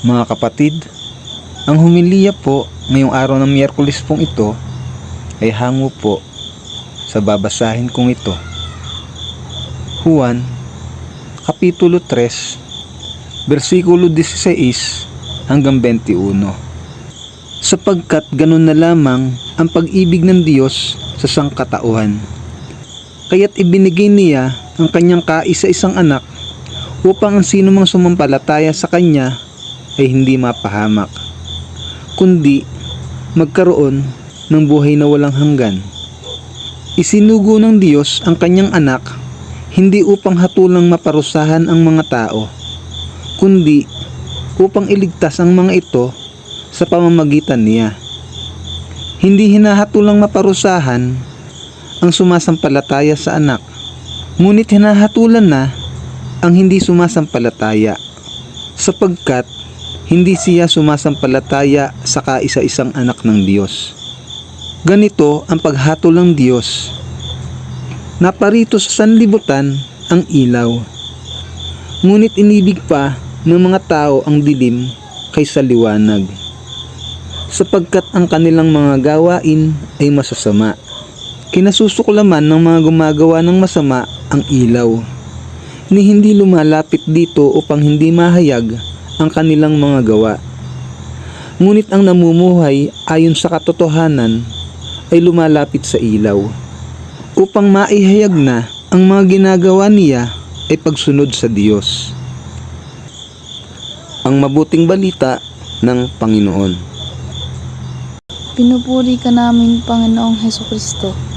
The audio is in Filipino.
Mga kapatid, ang humilya po ngayong araw ng Miyerkules pong ito ay hango po sa babasahin kong ito. Juan, Kapitulo 3, versikulo 16 hanggang 21. Sapagkat ganun na lamang ang pag-ibig ng Diyos sa sangkatauhan. Kaya't ibinigay niya ang kanyang kaisa-isang anak upang ang sino mang sumampalataya sa kanya ay hindi mapahamak, kundi magkaroon ng buhay na walang hanggan. Isinugo ng Diyos ang kanyang anak hindi upang hatulang maparusahan ang mga tao, kundi upang iligtas ang mga ito sa pamamagitan niya. Hindi hinahatulang maparusahan ang sumasampalataya sa anak, ngunit hinahatulan na ang hindi sumasampalataya, sapagkat hindi siya sumasampalataya sa kaisa-isang anak ng Diyos. Ganito ang paghatol ng Diyos. Naparito sa sanlibutan ang ilaw, ngunit inibig pa ng mga tao ang dilim kaysa liwanag, sapagkat ang kanilang mga gawain ay masasama. Kinasusuklaman ng mga gumagawa ng masama ang ilaw, ni hindi lumalapit dito upang hindi mahayag ang kanilang mga gawa. Ngunit ang namumuhay ayon sa katotohanan ay lumalapit sa ilaw, upang maihayag na ang mga ginagawa niya ay pagsunod sa Diyos. Ang mabuting balita ng Panginoon. Pinupuri ka namin, Panginoong Hesukristo.